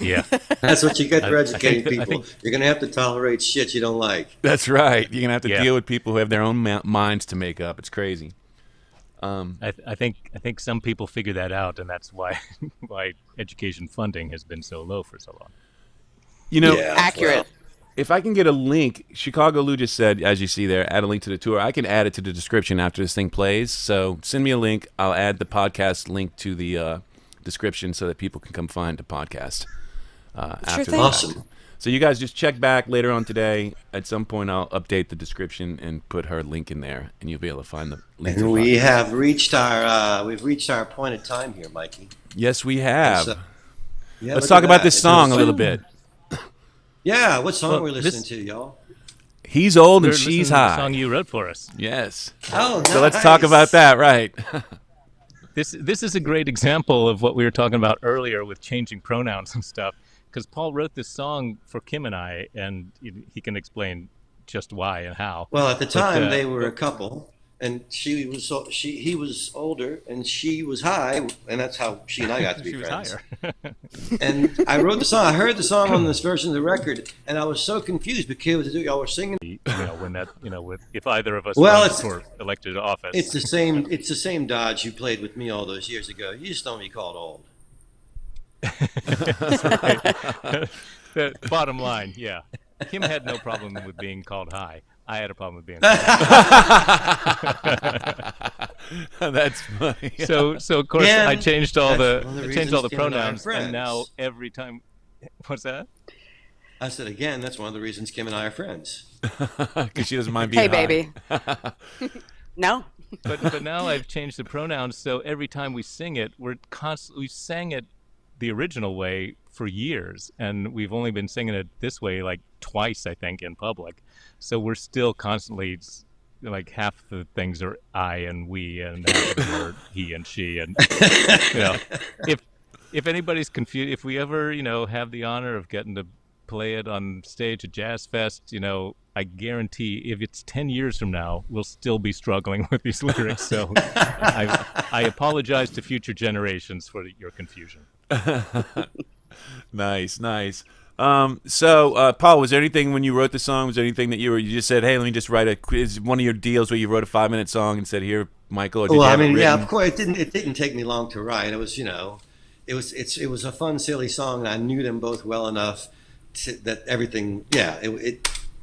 Yeah, That's what you get for educating people. You're going to have to tolerate shit you don't like. That's right. You're gonna have to deal with people who have their own minds to make up. It's crazy. I think some people figure that out, and that's why education funding has been so low for so long. Accurate. Well, If I can get a link, Chicago Lou just said, as you see there, add a link to the tour. I can add it to the description after this thing plays. So send me a link. I'll add the podcast link to the description so that people can come find the podcast after the thing. fact. Awesome. So you guys just check back later on today. At some point, I'll update the description and put her link in there, and you'll be able to find the link. And we have reached we've reached our appointed time here, Mikey. Yes, we have. So, yeah, Let's look talk at about that. this It's song a so- little bit. Yeah, what song Well, we're listening this- to, y'all? He's old We're and listening she's to the high. song you wrote for us. Yes. Oh, So let's talk about that, right? This is a great example of what we were talking about earlier with changing pronouns and stuff. Because Paul wrote this song for Kim and I, and he can explain just why and how. Well, at the But, time they were a couple, and he was older, and she was high, and that's how she and I got to be She was friends. higher. And I wrote the song. I heard the song on this version of the record, and I was so confused because y'all were singing. If either of us Well, runs it's- for elected to office. It's the same. It's the same dodge you played with me all those years ago. You just don't be called old. The bottom line, yeah. Kim had no problem with being called high. I had a problem with being That's funny. so of course Yeah, I changed all that's the one of the I changed all the reasons Kim and I are pronouns, and now friends. every time, what's that? I said again. That's one of the reasons Kim and I are friends. Because she doesn't mind being Hey, high. baby. No. But now I've changed the pronouns, so every time we sing it, we sang it the original way for years, and we've only been singing it this way like twice, I think, in public. So we're still constantly like half the things are I and we, and half of them are he and she, and you know, if anybody's confused, if we ever have the honor of getting to play it on stage at Jazz Fest, I guarantee if it's 10 years from now, we'll still be struggling with these lyrics. So I apologize to future generations for your confusion. Nice. So, Paul, was there anything when you wrote the song? Was there anything that you just said, "Hey, let me just write is one of your deals where you wrote a 5-minute song and said, "Here, Michael"? Or did you have it written? Of course, it didn't take me long to write. It was, it was a fun, silly song, and I knew them both well enough that everything,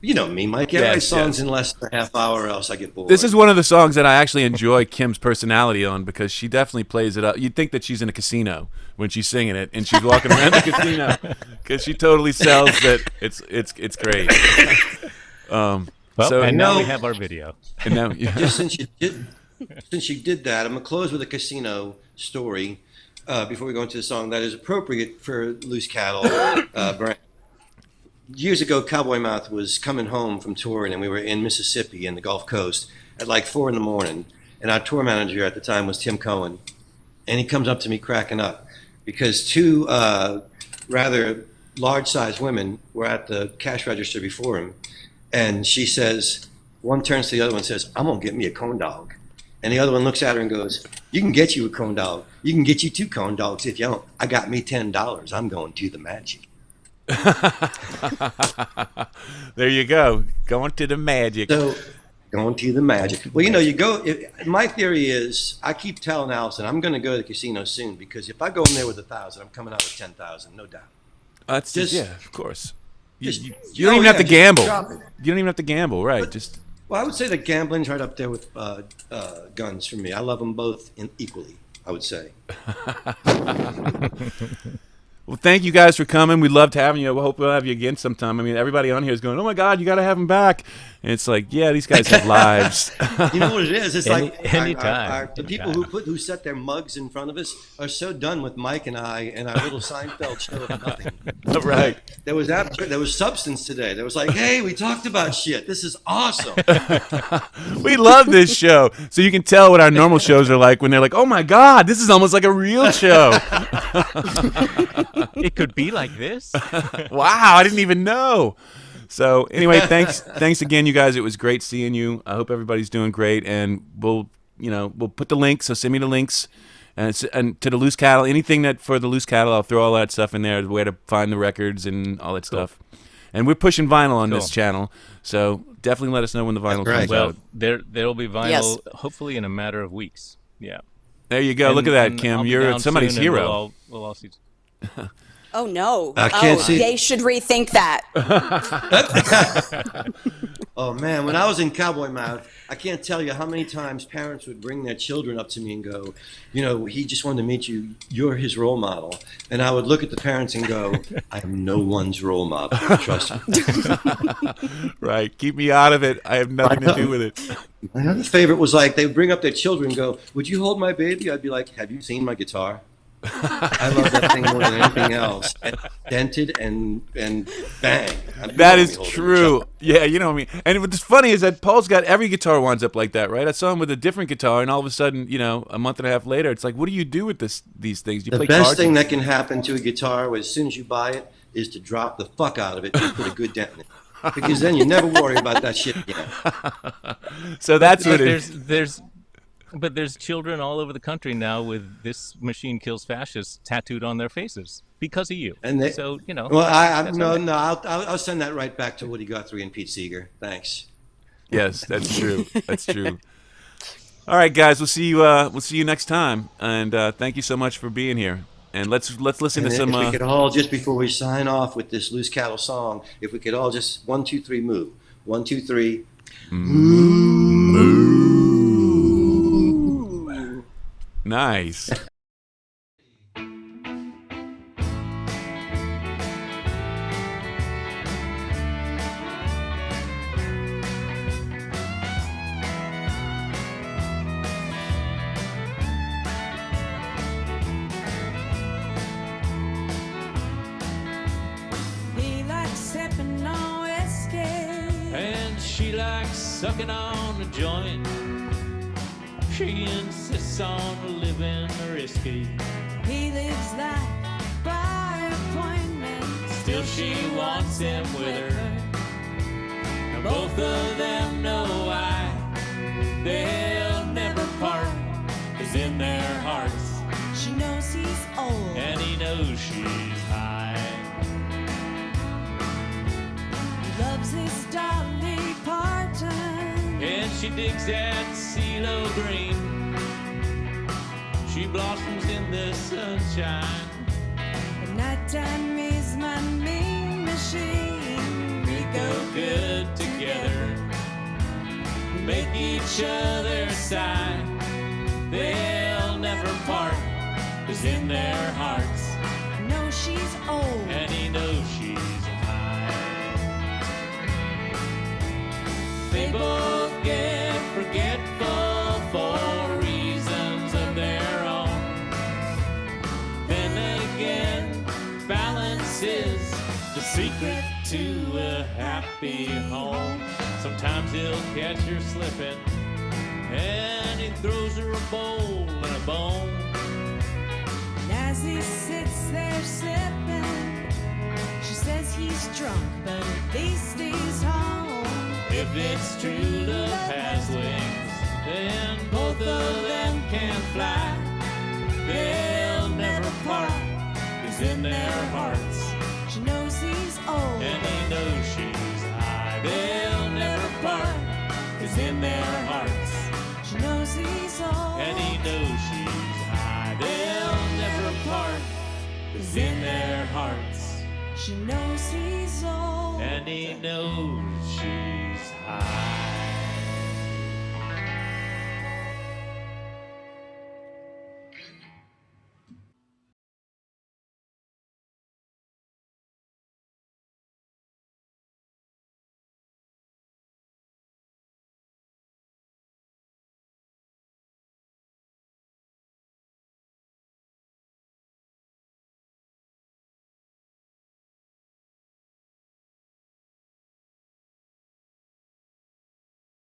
you know me, Mike. I write songs in less than a half hour, or else I get bored. This is one of the songs that I actually enjoy Kim's personality on, because she definitely plays it up. You'd think that she's in a casino when she's singing it, and she's walking around the casino, because she totally sells that. It's great. And now we have our video. And now, just since you did that, I'm gonna close with a casino story before we go into the song that is appropriate for Loose Cattle brand. Years ago, Cowboy Mouth was coming home from touring, and we were in Mississippi in the Gulf Coast at like 4 a.m. And our tour manager at the time was Tim Cohen, and he comes up to me cracking up because two rather large-sized women were at the cash register before him, and she says, one turns to the other one and says, "I'm gonna get me a corn dog," and the other one looks at her and goes, "You can get you a corn dog. You can get you 2 corn dogs if you don't. I got me $10. I'm going to the Magic." There you go, going to the Magic. So, going to the Magic. Well, you go. My theory is, I keep telling Allison, I'm going to go to the casino soon, because if I go in there with 1,000, I'm coming out with 10,000, no doubt. That's Just- of course. You You don't even have to gamble. drop it. You don't even have to gamble, right? Well, I would say that gambling's right up there with guns for me. I love them both equally, I would say. Well, thank you guys for coming. We loved having you. We hope we'll have you again sometime. I mean, everybody on here is going, "Oh my God, you got to have them back." And it's like, yeah, these guys have lives. You know what it is? It's Anytime. the people who set their mugs in front of us are so done with Mike and I and our little Seinfeld show of nothing. Right. There was substance today. There was like, "Hey, we talked about shit. This is awesome." We love this show. So you can tell what our normal shows are like when they're like, "Oh my God, this is almost like a real show." It could be like this. Wow, I didn't even know. So anyway, thanks again, you guys. It was great seeing you. I hope everybody's doing great, and we'll put the links. So send me the links, and to the Loose Cattle, anything that for the Loose Cattle, I'll throw all that stuff in there, where to find the records and all that stuff. And we're pushing vinyl on this channel, so definitely let us know when the vinyl comes out. There'll be vinyl hopefully in a matter of weeks. Yeah. There you go. Look at that, Kim. You're somebody's hero. We'll all see. Oh no! I can't see. They should rethink that. Oh man, when I was in Cowboy Mouth, I can't tell you how many times parents would bring their children up to me and go, "He just wanted to meet you. You're his role model." And I would look at the parents and go, "I am no one's role model. Trust me." Right. Keep me out of it. I have nothing to do with it. My other favorite was like, they would bring up their children and go, "Would you hold my baby?" I'd be like, "Have you seen my guitar? I love that thing more than anything else. Dented and bang." That is true. Yeah, you know what I mean. And what's funny is that Paul's got every guitar winds up like that, right? I saw him with a different guitar, and all of a sudden, a month and a half later, it's like, what do you do with these things? You The play best cards? thing that can happen to a guitar, as soon as you buy it, is to drop the fuck out of it and put a good dent in it. Because then you never worry about that shit again. So that's what it is. But there's children all over the country now with "This Machine Kills Fascists" tattooed on their faces because of you. And they, so Well, I'll send that right back to Woody Guthrie and Pete Seeger. Thanks. Yes, that's true. That's true. All right, guys, we'll see you next time, and thank you so much for being here. And let's listen to some. If we could all, just before we sign off with this Loose Cattle song, if we could all just 1, 2, 3 move. 1, 2, 3. Moo. Nice. sucking on a joint. She insists on living risky. He lives life by appointment. Still she wants him with her. Now both of them know why they'll never part, 'cause in their hearts She knows he's old, and he knows she's high. he loves his Dolly Parton, And she digs that CeeLo Green. She blossoms in the sunshine. and nighttime is my mean machine. We go good together, make each other sigh. They'll never part, 'cause in their hearts I know she's old, and he knows she's high. They both get forgetful for reasons of their own. Then again, balance is the secret to a happy home. Sometimes he'll catch her slipping, and he throws her a bowl and a bone. and as he sits there sipping, she says he's drunk, but at least he's home. If it's true love has wings, then both of them can fly. They'll never part, 'cause in their hearts She knows he's old, and he knows she's high. They'll never part, 'cause in their hearts she knows he's old, and he knows she's high. They'll never part, 'cause in their hearts she knows he's old. and he knows she's high.